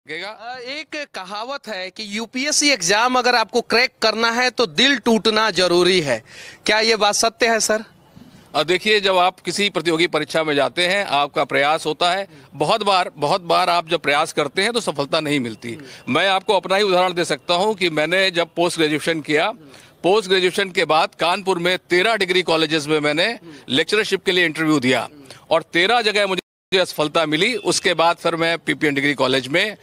एक कहावत है कि यूपीएससी एग्जाम अगर आपको क्रैक करना है तो दिल टूटना जरूरी है। क्या ये बात सत्य है सर? देखिए, जब आप किसी प्रतियोगी परीक्षा में जाते हैं, आपका प्रयास होता है। बहुत बार आप जब प्रयास करते हैं तो सफलता नहीं मिलती। मैं आपको अपना ही उदाहरण दे सकता हूं कि मैंने जब पोस्ट ग्रेजुएशन किया, पोस्ट ग्रेजुएशन के बाद कानपुर में 13 डिग्री कॉलेजेस में मैंने लेक्चरशिप के लिए इंटरव्यू दिया और 13 जगह मुझे सफलता मिली। उसके बाद फिर मैं पीपीएन डिग्री कॉलेज में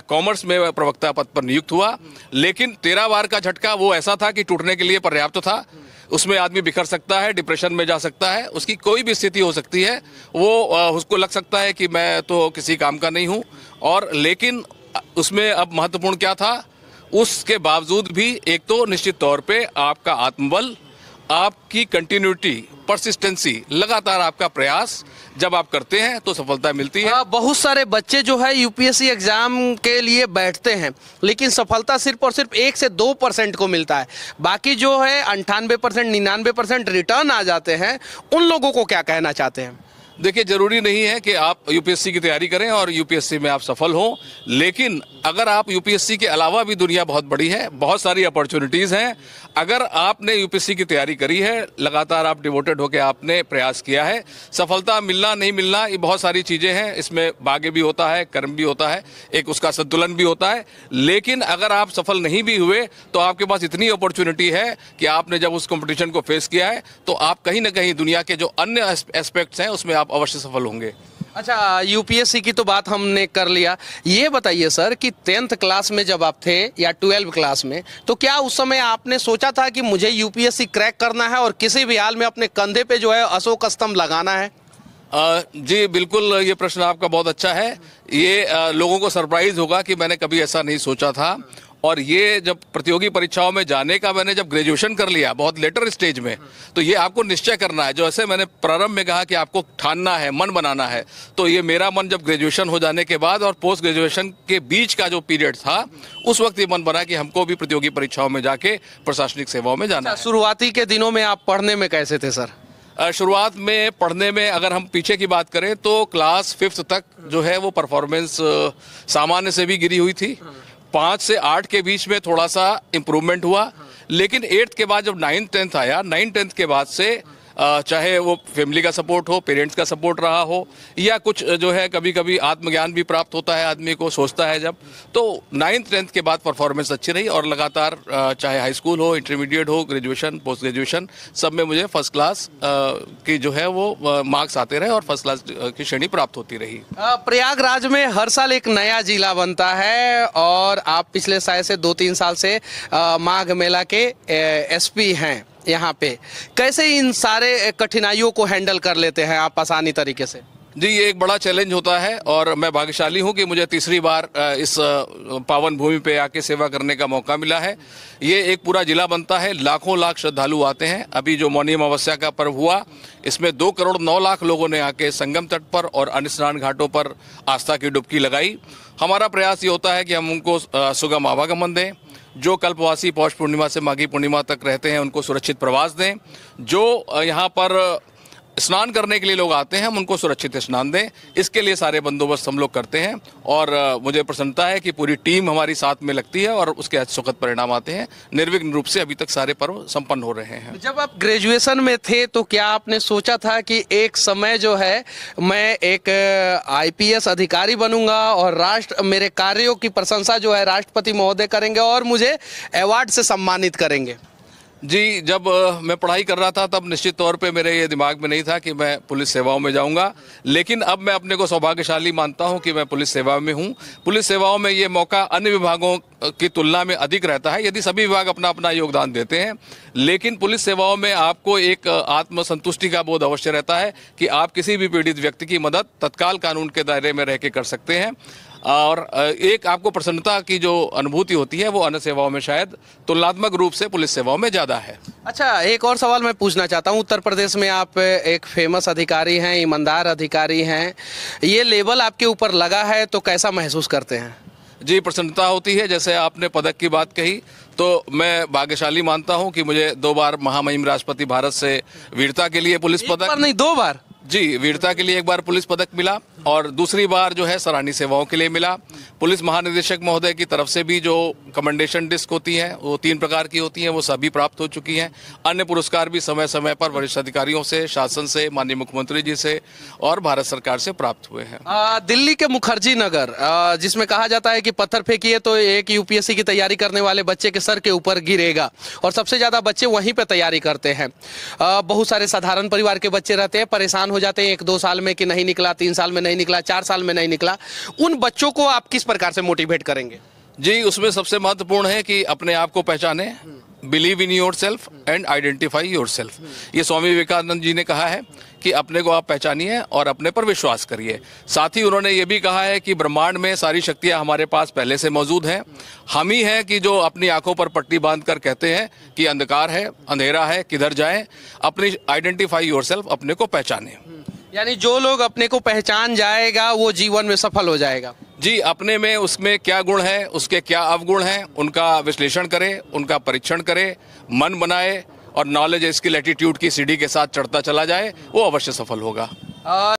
कॉमर्स में प्रवक्ता पद पर नियुक्त हुआ। लेकिन 13 बार का झटका वो ऐसा था कि टूटने के लिए पर्याप्त था। उसमें आदमी बिखर सकता है, डिप्रेशन में जा सकता है, उसकी कोई भी स्थिति हो सकती है। वो उसको लग सकता है कि मैं तो किसी काम का नहीं हूँ। और लेकिन उसमें अब महत्वपूर्ण क्या था, उसके बावजूद भी एक तो निश्चित तौर पे आपका आत्मबल, आपकी कंटिन्यूटी, परसिस्टेंसी, लगातार आपका प्रयास जब आप करते हैं तो सफलता मिलती है। बहुत सारे बच्चे जो है यूपीएससी एग्जाम के लिए बैठते हैं लेकिन सफलता सिर्फ और सिर्फ 1 से 2% को मिलता है। बाकी जो है 98%, 99% रिटर्न आ जाते हैं। उन लोगों को क्या कहना चाहते हैं? देखिए, जरूरी नहीं है कि आप यूपीएससी की तैयारी करें और यूपीएससी में आप सफल हों। लेकिन अगर आप यूपीएससी के अलावा भी दुनिया बहुत बड़ी है, बहुत सारी अपॉर्चुनिटीज़ हैं। अगर आपने यूपीएससी की तैयारी करी है, लगातार आप डिवोटेड होकर आपने प्रयास किया है, सफलता मिलना नहीं मिलना ये बहुत सारी चीज़ें हैं। इसमें भाग्य भी होता है, कर्म भी होता है, एक उसका संतुलन भी होता है। लेकिन अगर आप सफल नहीं भी हुए तो आपके पास इतनी अपॉर्चुनिटी है कि आपने जब उस कंपटीशन को फेस किया है तो आप कहीं ना कहीं दुनिया के जो अन्य एस्पेक्ट्स हैं उसमें आप अवश्य सफल होंगे। अच्छा, यूपीएससी की तो बात हमने कर लिया। ये बताइए सर कि 10th क्लास में जब आप थे या 12th क्लास में, तो क्या उस समय आपने सोचा था कि मुझे यूपीएससी क्रैक करना है और किसी भी हाल में अपने कंधे पे जो है अशोक स्तंभ लगाना है? जी बिल्कुल, ये प्रश्न आपका बहुत अच्छा है। ये लोगों को सरप्राइज होगा कि मैंने कभी ऐसा नहीं सोचा था। और ये जब प्रतियोगी परीक्षाओं में जाने का मैंने जब ग्रेजुएशन कर लिया बहुत लेटर स्टेज में, तो ये आपको निश्चय करना है। जैसे मैंने प्रारंभ में कहा कि आपको ठानना है, मन बनाना है, तो ये मेरा मन जब ग्रेजुएशन हो जाने के बाद और पोस्ट ग्रेजुएशन के बीच का जो पीरियड था, उस वक्त ये मन बना कि हमको भी प्रतियोगी परीक्षाओं में जाके प्रशासनिक सेवाओं में जाना है। शुरुआती के दिनों में आप पढ़ने में कैसे थे सर? शुरुआत में पढ़ने में अगर हम पीछे की बात करें तो क्लास 5th तक जो है वो परफॉर्मेंस सामान्य से भी गिरी हुई थी। 5 से 8 के बीच में थोड़ा सा इम्प्रूवमेंट हुआ। लेकिन 8th के बाद जब 9th 10th आया, 9th 10th के बाद से चाहे वो फैमिली का सपोर्ट हो, पेरेंट्स का सपोर्ट रहा हो, या कुछ जो है कभी कभी आत्मज्ञान भी प्राप्त होता है आदमी को, सोचता है जब, तो 9th 10th के बाद परफॉर्मेंस अच्छी रही और लगातार चाहे हाई स्कूल हो, इंटरमीडिएट हो, ग्रेजुएशन, पोस्ट ग्रेजुएशन, सब में मुझे फर्स्ट क्लास की जो है वो मार्क्स आते रहे और फर्स्ट क्लास की श्रेणी प्राप्त होती रही। प्रयागराज में हर साल एक नया जिला बनता है और आप पिछले शायद से 2-3 साल से माघ मेला के एसपी हैं यहाँ पे। कैसे इन सारे कठिनाइयों को हैंडल कर लेते हैं आप आसानी तरीके से? जी, ये एक बड़ा चैलेंज होता है और मैं भाग्यशाली हूँ कि मुझे तीसरी बार इस पावन भूमि पे आके सेवा करने का मौका मिला है। ये एक पूरा जिला बनता है, लाखों लाख श्रद्धालु आते हैं। अभी जो मौनी अमावस्या का पर्व हुआ, इसमें 2 करोड़ 9 लाख लोगों ने आके संगम तट पर और अन्य स्नान घाटों पर आस्था की डुबकी लगाई। हमारा प्रयास ये होता है कि हम उनको सुगम आवागमन दें। जो कल्पवासी पौष पूर्णिमा से माघी पूर्णिमा तक रहते हैं उनको सुरक्षित प्रवास दें। जो यहाँ पर स्नान करने के लिए लोग आते हैं हम उनको सुरक्षित स्नान दें। इसके लिए सारे बंदोबस्त हम लोग करते हैं और मुझे प्रसन्नता है कि पूरी टीम हमारी साथ में लगती है और उसके सुखद परिणाम आते हैं। निर्विघ्न रूप से अभी तक सारे पर्व संपन्न हो रहे हैं। जब आप ग्रेजुएशन में थे तो क्या आपने सोचा था कि एक समय जो है मैं एक आईपीएस अधिकारी बनूंगा और राष्ट्र मेरे कार्यों की प्रशंसा जो है राष्ट्रपति महोदय करेंगे और मुझे अवार्ड से सम्मानित करेंगे? जी, जब मैं पढ़ाई कर रहा था तब निश्चित तौर पे मेरे ये दिमाग में नहीं था कि मैं पुलिस सेवाओं में जाऊंगा। लेकिन अब मैं अपने को सौभाग्यशाली मानता हूं कि मैं पुलिस सेवा में हूं। पुलिस सेवाओं में ये मौका अन्य विभागों की तुलना में अधिक रहता है, यदि सभी विभाग अपना अपना योगदान देते हैं। लेकिन पुलिस सेवाओं में आपको एक आत्मसंतुष्टि का बोध अवश्य रहता है कि आप किसी भी पीड़ित व्यक्ति की मदद तत्काल कानून के दायरे में रह के कर सकते हैं और एक आपको प्रसन्नता की जो अनुभूति होती है वो अन्य सेवाओं में शायद तुलनात्मक रूप से पुलिस सेवाओं में ज़्यादा है। अच्छा, एक और सवाल मैं पूछना चाहता हूँ। उत्तर प्रदेश में आप एक फेमस अधिकारी हैं, ईमानदार अधिकारी हैं। ये लेबल आपके ऊपर लगा है तो कैसा महसूस करते हैं? जी, प्रसन्नता होती है। जैसे आपने पदक की बात कही तो मैं भाग्यशाली मानता हूं कि मुझे 2 बार महामहिम राष्ट्रपति भारत से वीरता के लिए पुलिस पदक, नहीं 2 बार, जी, वीरता के लिए 1 बार पुलिस पदक मिला और दूसरी बार जो है सराहनीय सेवाओं के लिए मिला। पुलिस महानिदेशक महोदय की तरफ से भी जो कमेंडेशन डिस्क होती हैं वो 3 प्रकार की होती हैं, वो सभी प्राप्त हो चुकी हैं। अन्य पुरस्कार भी समय समय पर वरिष्ठ अधिकारियों से, शासन से, माननीय मुख्यमंत्री जी से और भारत सरकार से प्राप्त हुए हैं। दिल्ली के मुखर्जी नगर जिसमें कहा जाता है कि पत्थर फेंकिए तो एक यूपीएससी की तैयारी करने वाले बच्चे के सर के ऊपर गिरेगा, और सबसे ज्यादा बच्चे वहीं पे तैयारी करते हैं। बहुत सारे साधारण परिवार के बच्चे रहते हैं, परेशान हो जाते हैं 1-2 साल में कि नहीं निकला, 3 साल में नहीं निकला, 4 साल में नहीं निकला। उन बच्चों को आप किस प्रकार से मोटिवेट करेंगे? जी, उसमें सबसे महत्वपूर्ण है कि अपने आप को पहचाने, believe in your self and identify your self. ये स्वामी विवेकानंद जी ने कहा है कि अपने को आप पहचानिए और अपने पर विश्वास करिए। साथ ही उन्होंने ये भी कहा है कि ब्रह्मांड में सारी शक्तियां हमारे पास पहले से मौजूद हैं। हम ही हैं कि जो अपनी आंखों पर पट्टी बांध कर कहते हैं कि अंधकार है, अंधेरा है, किधर जाएं। अपनी आइडेंटिफाई योर सेल्फ, अपने को पहचाने। यानी जो लोग अपने को पहचान जाएगा वो जीवन में सफल हो जाएगा। जी, अपने में उसमें क्या गुण है, उसके क्या अवगुण हैं, उनका विश्लेषण करें, उनका परीक्षण करें, मन बनाए और नॉलेज स्किल एटीट्यूड की सीढ़ी के साथ चढ़ता चला जाए, वो अवश्य सफल होगा।